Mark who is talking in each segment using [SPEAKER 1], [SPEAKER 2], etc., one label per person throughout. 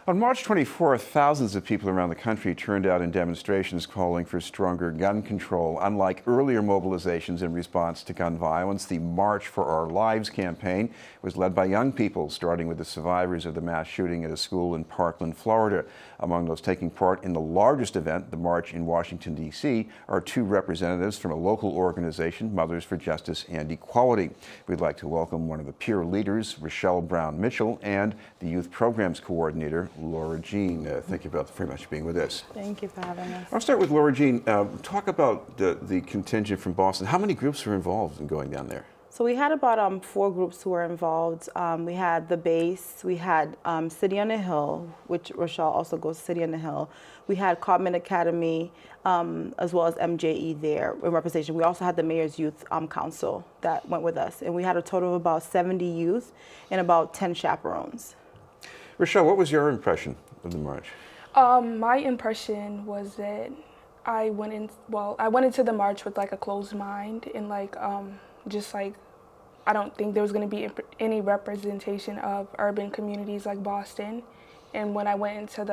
[SPEAKER 1] On March 24th, thousands of people around the country turned out in demonstrations calling for stronger gun control. Unlike earlier mobilizations in response to gun violence, the March for Our Lives campaign was led by young people, starting with the survivors of the mass shooting at a school in Parkland, Florida. Among those taking part in the largest event, the march in Washington, D.C., are two representatives from a local organization, Mothers for Justice and Equality. We'd like to welcome one of the peer leaders, Rachelle Brown-Mitchell, and the Youth Programs Coordinator, Laura Jean. Thank you both very much for being with us.
[SPEAKER 2] Thank you for having us.
[SPEAKER 1] I'll start with Laura Jean. Talk about the contingent from Boston. How many groups were involved in going down there?
[SPEAKER 2] So we had about 4 groups who were involved. We had the base, we had City on the Hill, which Rachelle also goes to City on the Hill. We had Cartman Academy, as well as MJE there in representation. We also had the Mayor's Youth Council that went with us. And we had a total of about 70 youth and about 10 chaperones.
[SPEAKER 1] Rachelle, what was your impression of the march?
[SPEAKER 3] My impression was that I went into the march with like a closed mind and I don't think there was going to be any representation of urban communities like Boston. And when I went into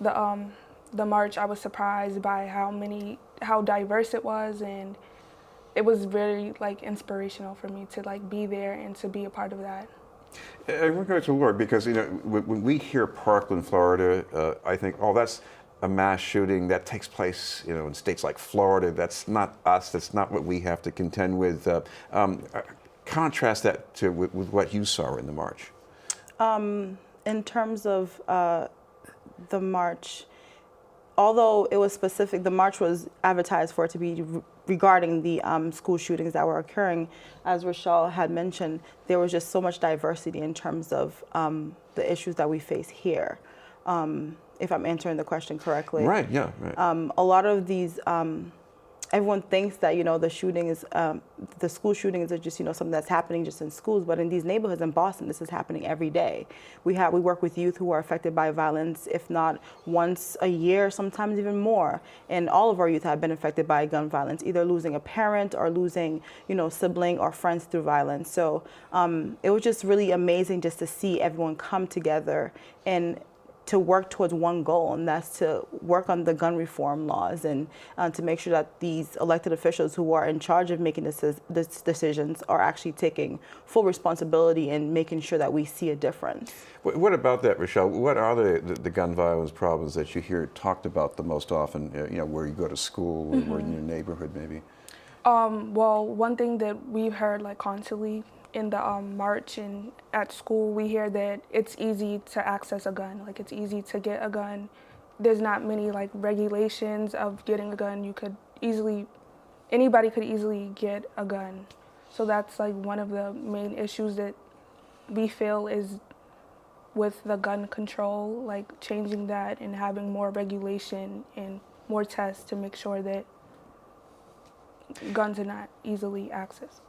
[SPEAKER 3] the march, I was surprised by how diverse it was, and it was very inspirational for me to be there and to be a part of that.
[SPEAKER 1] I want to go to Laura because when we hear Parkland, Florida, I think, oh, that's a mass shooting that takes place in states like Florida. That's not us. That's not what we have to contend with. Contrast that with what you saw in the march.
[SPEAKER 2] In terms of the march, although it was specific, the march was advertised for it to be regarding the school shootings that were occurring. As Rachelle had mentioned, there was just so much diversity in terms of the issues that we face here. If I'm answering the question correctly.
[SPEAKER 1] Right, yeah, right.
[SPEAKER 2] A lot of these, everyone thinks that, the shooting is, the school shootings are just, something that's happening just in schools, but in these neighborhoods in Boston, this is happening every day. We work with youth who are affected by violence, if not once a year, sometimes even more. And all of our youth have been affected by gun violence, either losing a parent or losing, sibling or friends through violence. So it was just really amazing just to see everyone come together and to work towards one goal, and that's to work on the gun reform laws and to make sure that these elected officials who are in charge of making these decisions are actually taking full responsibility and making sure that we see a difference.
[SPEAKER 1] What about that, Rachelle? What are the gun violence problems that you hear talked about the most often, where you go to school or in your neighborhood maybe?
[SPEAKER 3] Well, one thing that we've heard constantly in the march and at school, we hear that it's easy to access a gun. It's easy to get a gun. There's not many regulations of getting a gun. Anybody could easily get a gun. So that's one of the main issues that we feel is with the gun control, changing that and having more regulation and more tests to make sure that guns are not easily accessed.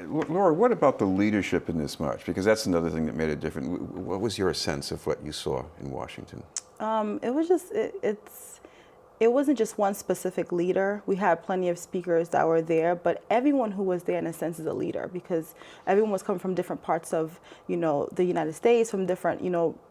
[SPEAKER 1] Laura, what about the leadership in this march? Because that's another thing that made it different. What was your sense of what you saw in Washington?
[SPEAKER 2] It was just, it wasn't just one specific leader. We had plenty of speakers that were there, but everyone who was there in a sense is a leader because everyone was coming from different parts of, the United States, from different,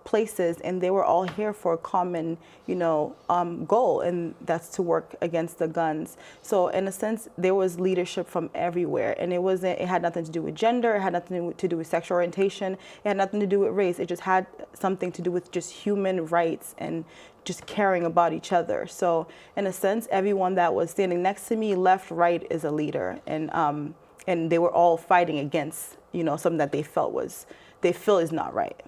[SPEAKER 2] places, and they were all here for a common, goal, and that's to work against the guns. So in a sense, there was leadership from everywhere, and it had nothing to do with gender, it had nothing to do with sexual orientation, it had nothing to do with race. It just had something to do with just human rights and just caring about each other. So in a sense, everyone that was standing next to me, left, right, is a leader, and they were all fighting against, something that they feel is not right.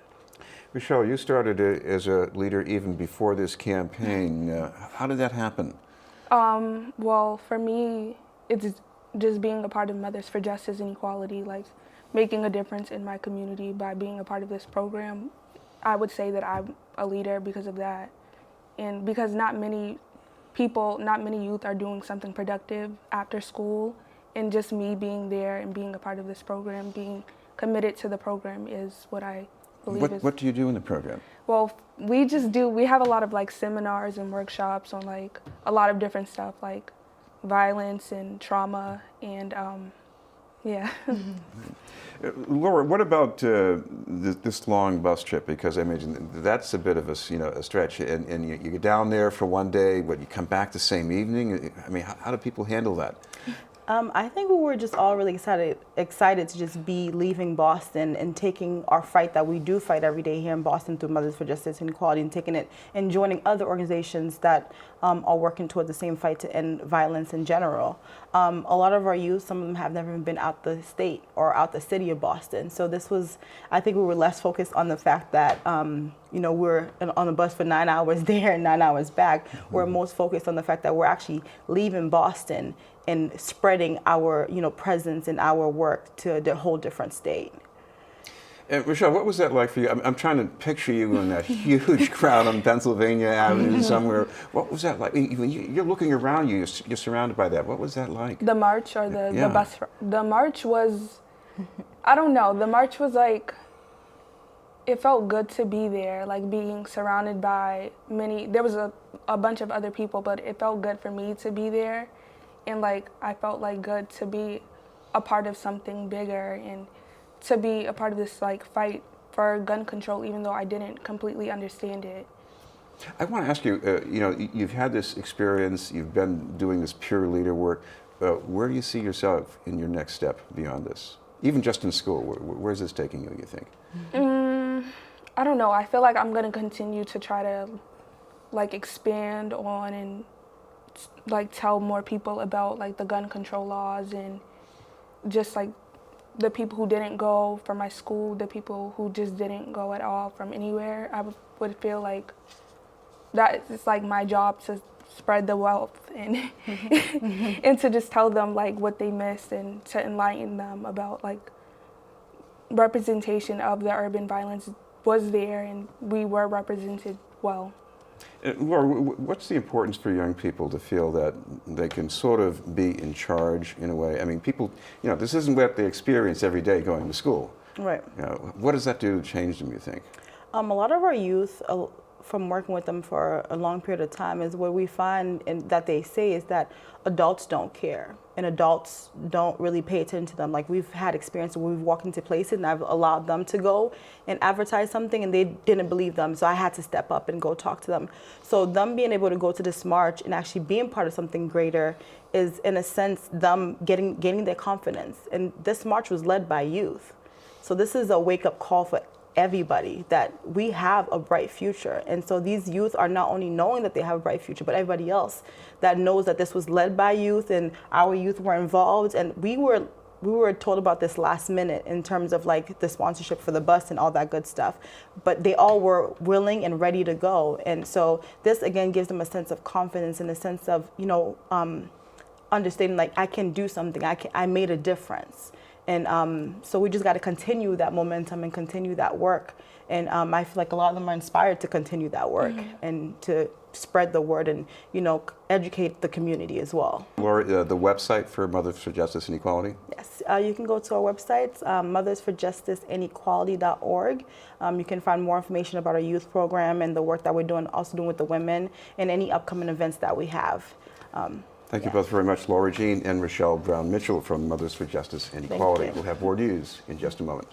[SPEAKER 1] Rachelle, you started as a leader even before this campaign. How did that happen?
[SPEAKER 3] Well, for me, it's just being a part of Mothers for Justice and Equality, making a difference in my community by being a part of this program. I would say that I'm a leader because of that. And because not many youth are doing something productive after school, and just me being there and being a part of this program, being committed to the program is what I believe is.
[SPEAKER 1] What do you do in the program?
[SPEAKER 3] Well, we have a lot of seminars and workshops on a lot of different stuff like violence and trauma and Yeah.
[SPEAKER 1] Laura, what about this long bus trip? Because I imagine that's a bit of a stretch, and you get down there for one day, but you come back the same evening. I mean, how do people handle that?
[SPEAKER 2] I think we were just all really excited to just be leaving Boston and taking our fight that we do fight every day here in Boston through Mothers for Justice and Equality, and taking it and joining other organizations that are working toward the same fight to end violence in general. A lot of our youth, some of them have never even been out the state or out the city of Boston. So this was, I think we were less focused on the fact that, we're on the bus for 9 hours there and 9 hours back. We're most focused on the fact that we're actually leaving Boston and spreading our, presence and our work to a whole different state.
[SPEAKER 1] And Rachelle, what was that like for you? I'm trying to picture you in that huge crowd on Pennsylvania Avenue somewhere. What was that like? When you're looking around you, you're surrounded by that. What was that like?
[SPEAKER 3] The march or the
[SPEAKER 1] Yeah.
[SPEAKER 3] bus? The march was, I don't know. The march was like, it felt good to be there, like being surrounded by there was a bunch of other people, but it felt good for me to be there. And like, I felt like good to be a part of something bigger and to be a part of this like fight for gun control, even though I didn't completely understand it.
[SPEAKER 1] I want to ask you, you've had this experience, you've been doing this peer leader work. Where do you see yourself in your next step beyond this? Even just in school, where's this taking you think?
[SPEAKER 3] I don't know. I feel like I'm going to continue to try to like expand on and like tell more people about like the gun control laws, and just like the people who didn't go from my school, the people who just didn't go at all from anywhere. I would feel like that it's like my job to spread the wealth and and to just tell them like what they missed and to enlighten them about like representation of the urban violence was there and we were represented well.
[SPEAKER 1] Laura, what's the importance for young people to feel that they can sort of be in charge in a way? I mean, people, this isn't what they experience every day going to school.
[SPEAKER 2] Right.
[SPEAKER 1] What does that do to change them, you think?
[SPEAKER 2] A lot of our youth, from working with them for a long period of time, is what we find and that they say is that adults don't care and adults don't really pay attention to them. Like we've had experience where we've walked into places and I've allowed them to go and advertise something and they didn't believe them. So I had to step up and go talk to them. So them being able to go to this march and actually being part of something greater is in a sense them gaining their confidence. And this march was led by youth. So this is a wake-up call for everybody that we have a bright future. And so these youth are not only knowing that they have a bright future, but everybody else that knows that this was led by youth and our youth were involved. And we were told about this last minute in terms of like the sponsorship for the bus and all that good stuff, but they all were willing and ready to go. And so this again gives them a sense of confidence and a sense of, understanding like I can do something, I made a difference. And so we just got to continue that momentum and continue that work. And I feel like a lot of them are inspired to continue that work and to spread the word and, educate the community as well.
[SPEAKER 1] Laura, the website for Mothers for Justice and Equality?
[SPEAKER 2] Yes, you can go to our website, mothersforjusticeandequality.org. You can find more information about our youth program and the work that we're doing, also doing with the women, and any upcoming events that we have.
[SPEAKER 1] Thank you both very much, Laura Jean and Rachelle Brown Mitchell from Mothers for Justice and Equality. We'll have more news in just a moment.